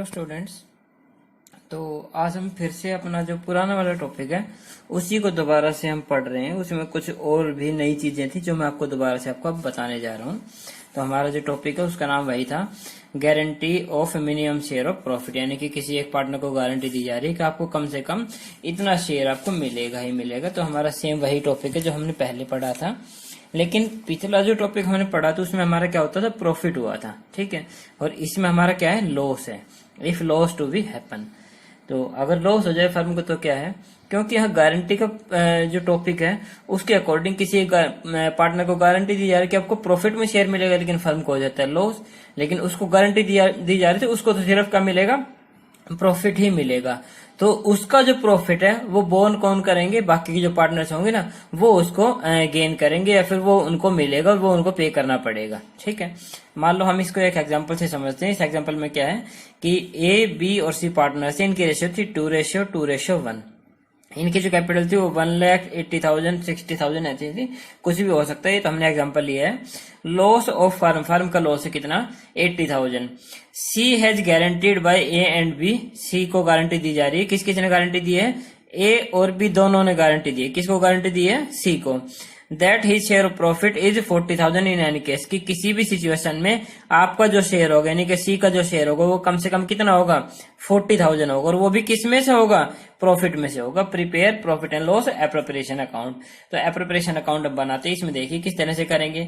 Students, तो आज हम फिर से अपना जो पुराना वाला टॉपिक है उसी को दोबारा से हम पढ़ रहे हैं। उसमें कुछ और भी नई चीजें थी जो मैं आपको दोबारा से आपको अब बताने जा रहा हूँ। तो हमारा जो टॉपिक है उसका नाम वही था, guarantee of minimum share of profit, यानी कि किसी एक पार्टनर को गारंटी दी जा रही है कि आपको कम से कम इतना शेयर आपको मिलेगा ही मिलेगा। तो हमारा सेम वही टॉपिक है जो हमने पहले पढ़ा था, लेकिन पिछला जो टॉपिक हमने पढ़ा था उसमें हमारा क्या होता था, प्रॉफिट हुआ था, ठीक है। और इसमें हमारा क्या है, लॉस है। If loss to be happen, तो अगर लॉस हो जाए फर्म को तो क्या है, क्योंकि यहाँ गारंटी का जो टॉपिक है उसके अकॉर्डिंग किसी पार्टनर को गारंटी दी जा रही है कि आपको प्रॉफिट में शेयर मिलेगा, लेकिन फर्म को हो जाता है लॉस। लेकिन उसको गारंटी दी जा रही थी, उसको तो सिर्फ क्या मिलेगा, प्रॉफिट ही मिलेगा। तो उसका जो प्रॉफिट है वो बोन कौन करेंगे, बाकी के जो पार्टनर्स होंगे ना वो उसको गेन करेंगे, या फिर वो उनको मिलेगा और वो उनको पे करना पड़ेगा, ठीक है। मान लो हम इसको एक एग्जांपल से समझते हैं। इस एग्जांपल में क्या है कि ए, बी और सी पार्टनर्स है, इनकी रेशियो थी 2:1। इनकी जो कैपिटल थी वो 1,80,000 60,000 ऐसी थी, कुछ भी हो सकता है। तो हमने एग्जांपल लिया है। लॉस ऑफ फर्म का लॉस है कितना, 80,000। C has guaranteed by A and B, C को गारंटी दी जा रही है। किसने गारंटी दी है, ए और बी दोनों ने गारंटी दी है। किसको गारंटी दी है, सी को। That his share of profit is 40,000 in any case, कि किसी भी सिचुएशन में आपका जो शेयर होगा, यानी कि सी का जो शेयर होगा वो कम से कम कितना होगा, 40,000 होगा। और वो भी किस में से होगा, प्रॉफिट में से होगा। Prepare profit and loss appropriation account. तो एप्रोप्रिएशन अकाउंट अब बनाते हैं। इसमें देखिए किस तरह से करेंगे।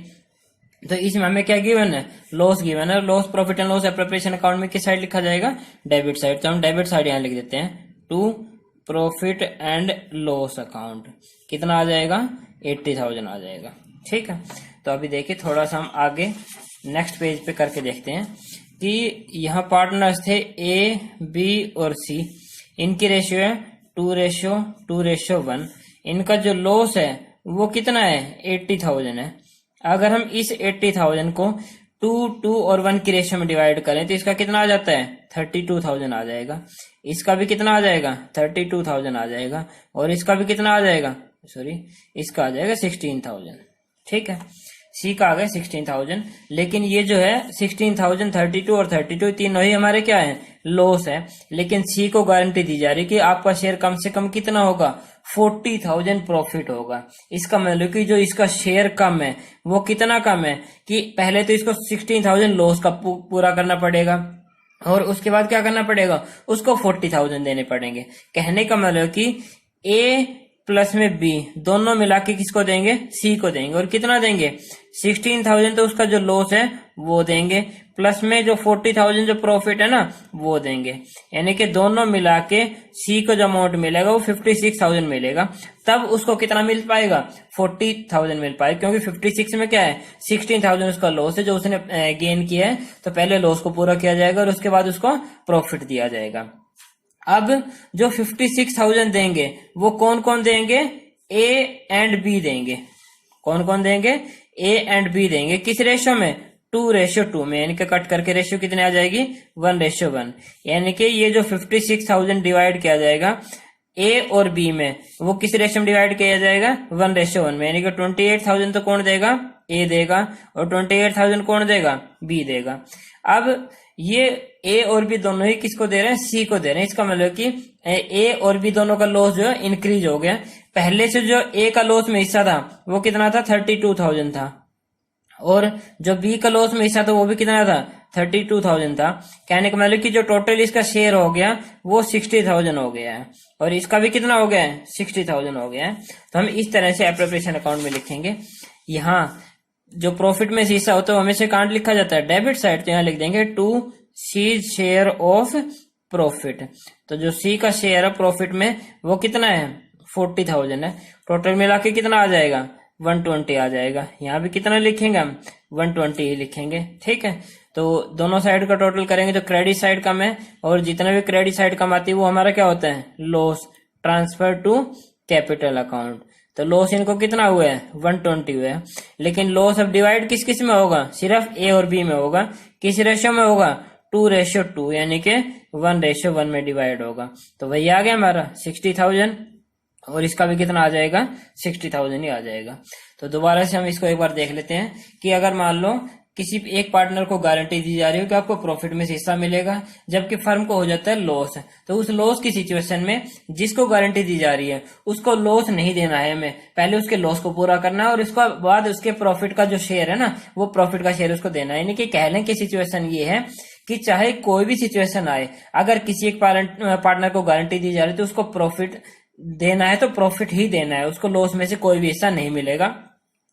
तो इसमें हमें क्या गिवन है, लॉस गिवन है। Loss profit and loss appropriation account में किस साइड लिखा जाएगा, डेबिट साइड। तो हम डेबिट साइड यहां लिख देते हैं, to profit and loss account. कितना आ जाएगा, 80,000 आ जाएगा, ठीक है। तो अभी देखिए थोड़ा सा हम आगे नेक्स्ट पेज पे करके देखते हैं कि यहाँ पार्टनर्स थे ए, बी और सी। इनकी रेशियो है 2:1। इनका जो लॉस है वो कितना है, 80,000 है। अगर हम इस 80,000 को 2 और 1 की रेशियो में डिवाइड करें तो इसका कितना आ जाता है, 32,000 आ जाएगा। इसका भी कितना आ जाएगा, 32,000 आ जाएगा। और इसका भी कितना आ जाएगा, इसका आ जाएगा 16,000, ठीक है। सी का आ गया 16,000। लेकिन ये जो है 16,000, 32 और 32 तीनों ही हमारे क्या है, लॉस है। लेकिन सी को गारंटी दी जा रही है कि आपका शेयर कम से कम कितना होगा, 40,000 प्रॉफिट होगा। इसका मतलब कि जो इसका शेयर कम है वो कितना कम है, कि पहले तो इसको 16,000 लॉस का पूरा करना पड़ेगा, और उसके बाद क्या करना पड़ेगा, उसको 40,000 देने पड़ेंगे। कहने का मतलब कि ए प्लस में बी दोनों मिला के किसको देंगे, सी को देंगे। और कितना देंगे, 16,000 तो उसका जो लॉस है वो देंगे, प्लस में जो 40,000 जो प्रॉफिट है ना वो देंगे। यानी कि दोनों मिला के सी को जो अमाउंट मिलेगा वो 56,000 मिलेगा। तब उसको कितना मिल पाएगा, 40,000 मिल पाएगा, क्योंकि 56 में क्या है, 16,000 उसका लॉस है जो उसने गेन किया है। तो पहले लॉस को पूरा किया जाएगा और उसके बाद उसको प्रॉफिट दिया जाएगा। अब जो 56,000 देंगे वो कौन कौन देंगे, ए एंड बी देंगे। कौन कौन देंगे, ए एंड बी देंगे। किस रेशियो में, 2:2 में। यानी कि कट करके रेशियो कितने आ जाएगी, 1:1। यानी कि ये जो 56,000 डिवाइड किया जाएगा ए और बी में, वो किस रेशियो में डिवाइड किया जाएगा, 1:1 में। यानी कि 28,000 तो कौन देगा, ए देगा, और 28,000 कौन देगा, बी देगा। अब ये ए और बी दोनों ही किसको दे रहे हैं, सी को दे रहे हैं। इसका मतलब कि ए और बी दोनों का लॉस जो है इंक्रीज हो गया। पहले से जो ए का लॉस में हिस्सा था वो कितना था, 32,000 था, और जो बी का लॉस में हिस्सा था वो भी कितना था, 32,000 था। कहने का मतलब कि जो टोटल इसका शेयर हो गया वो 60,000 हो गया है, और इसका भी कितना हो गया है, 60,000 हो गया है। तो हम इस तरह से एप्रोप्रिएशन अकाउंट में लिखेंगे। यहाँ जो प्रॉफिट में हिस्सा होता है हमेशा कहाँ लिखा जाता है, डेबिट साइड। तो यहाँ लिख देंगे to C share of profit. तो जो सी का शेयर है प्रॉफिट में वो कितना है, 40,000 है। टोटल मिला के कितना आ जाएगा, 120 आ जाएगा। यहाँ भी कितना लिखेंगे हम, 120 ही लिखेंगे, ठीक है। तो दोनों साइड का टोटल करेंगे तो क्रेडिट साइड कम है, और जितना भी क्रेडिट साइड कम आती है वो हमारा क्या होता है, loss transfer to capital account. तो लॉस इनको कितना हुआ है, 120 हुआ है। लेकिन लॉस अब डिवाइड किस किस में होगा, सिर्फ ए और बी में होगा। किस रेशियो में होगा, 2:2, यानी कि 1:1 में डिवाइड होगा। तो वही आ गया हमारा 60,000, और इसका भी कितना आ जाएगा, 60,000 ही आ जाएगा। तो दोबारा से हम इसको एक बार देख लेते हैं कि अगर मान लो किसी एक पार्टनर को गारंटी दी जा रही हो कि आपको प्रॉफिट में से हिस्सा मिलेगा, जबकि फर्म को हो जाता है लॉस। तो उस लॉस की सिचुएशन में जिसको गारंटी दी जा रही है उसको लॉस नहीं देना है, हमें पहले उसके लॉस को पूरा करना है और उसके बाद उसके प्रॉफिट का जो शेयर है ना, वो प्रॉफिट का शेयर उसको देना है। यानी कि कह लें कि सिचुएशन ये है कि चाहे कोई भी सिचुएशन आए, अगर किसी एक पार्टनर को गारंटी दी जा रही है तो उसको प्रॉफिट देना है, तो प्रॉफिट ही देना है, उसको लॉस में से कोई भी हिस्सा नहीं मिलेगा।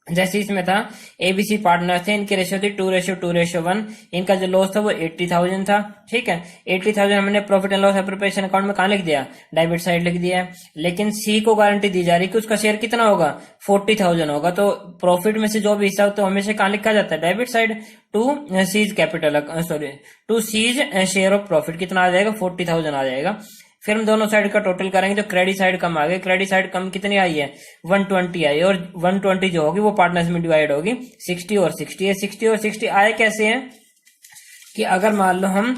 जैसे इसमें था एबीसी पार्टनर थे, इनकी रेशियो थी 2:1, इनका जो लॉस था वो 80,000 था। ठीक है, 80,000 हमने profit and loss appropriation account में कहा लिख दिया, डेबिट साइड लिख दिया है। लेकिन सी को गारंटी दी जा रही है कि उसका शेयर कितना होगा, 40,000 होगा। तो प्रॉफिट में से जो भी हिस्सा तो हमेशा कहां लिखा जाता है, debit side. To C's capital, sorry to C's share of profit कितना आ जाएगा, 40,000 आ जाएगा। फिर हम दोनों साइड का टोटल करेंगे तो क्रेडिट साइड कम आ गई, क्रेडिट साइड कम कितनी आई है, 120 आई, और 120 जो होगी वो पार्टनर्स में डिवाइड होगी 60 और 60 है। 60 और 60 आए कैसे हैं कि अगर मान लो हम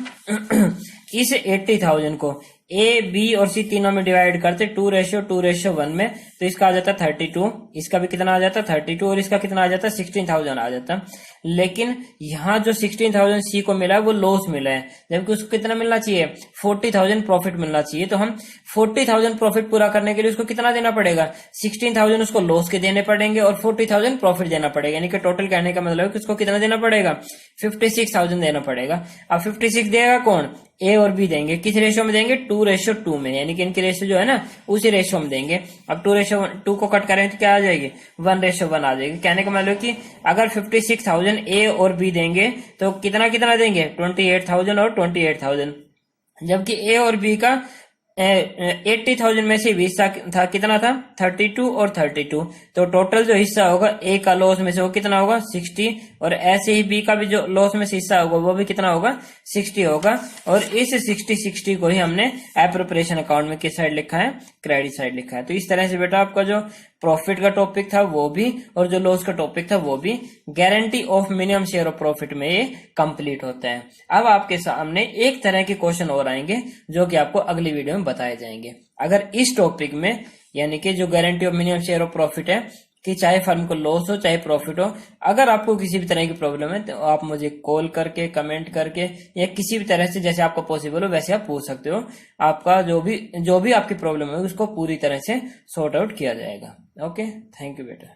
इस 80,000 को ए बी और सी तीनों में डिवाइड करते 2:1 में, तो इसका आ जाता 32, इसका भी कितना आ जाता 32, और इसका कितना आ जाता 16,000 आ जाता। लेकिन यहाँ जो 16,000 सी को मिला है वो लॉस मिला है, जबकि उसको कितना मिलना चाहिए, 40,000 प्रॉफिट मिलना चाहिए। तो हम 40,000 प्रॉफिट पूरा करने के लिए उसको कितना देना पड़ेगा, 16,000 उसको लॉस के देने पड़ेंगे और 40,000 प्रॉफिट देना पड़ेगा। यानी कि टोटल कहने का मतलब है कि उसको कितना देना पड़ेगा, 56,000 देना पड़ेगा। अब 56 देगा कौन, ए और बी देंगे। किस रेशियो में देंगे, 2:2 में, यानी कि इनकी रेशियो जो है ना उसी रेशियो में देंगे। अब 2:2 को कट करें तो क्या आ जाएगी, 1:1 आ जाएगी। कहने का मतलब कि अगर 56,000 ए और बी देंगे तो कितना कितना देंगे, 28,000 और 28,000, जबकि ए और बी का 80,000 में से भी हिस्सा था, कितना था 32 और 32। तो टोटल जो हिस्सा होगा ए का लॉस में से वो कितना होगा 60, और ऐसे ही बी का भी जो लॉस में से हिस्सा होगा वो भी कितना होगा 60 होगा। और इस 60 को ही हमने एप्रोप्रिएशन अकाउंट में किस साइड लिखा है, क्रेडिट साइड लिखा है। तो इस तरह से बेटा आपका जो प्रॉफिट का टॉपिक था वो भी और जो लॉस का टॉपिक था वो भी guarantee of minimum share of profit में ये कंप्लीट होता है। अब आपके सामने एक तरह के क्वेश्चन और आएंगे जो कि आपको अगली वीडियो में बताए जाएंगे। अगर इस टॉपिक में यानी कि जो guarantee of minimum share of profit है कि चाहे फर्म को लॉस हो चाहे प्रॉफिट हो, अगर आपको किसी भी तरह की प्रॉब्लम है तो आप मुझे कॉल करके, कमेंट करके या किसी भी तरह से जैसे आपको पॉसिबल हो वैसे आप पूछ सकते हो। आपका जो भी आपकी प्रॉब्लम है उसको पूरी तरह से सॉर्ट आउट किया जाएगा। ओके, थैंक यू बेटा।